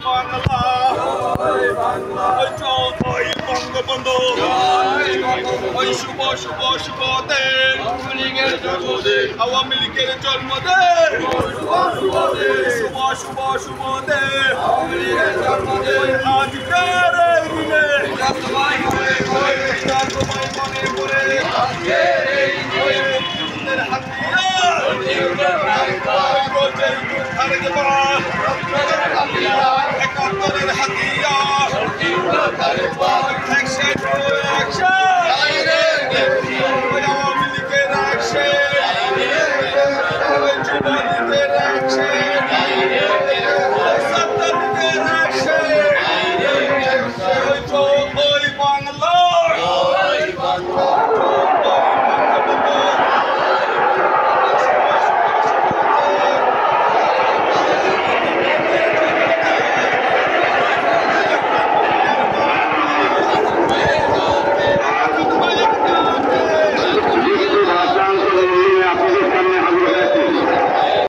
বাংলা জয় বঙ্গবন্ধু ওই শুভ শুভ শুভ দিন আওয়ামী লীগের জন্মদিন শুভ শুভ শুভ দিন আজকের এই দিনে মনে করে হাতিয়ার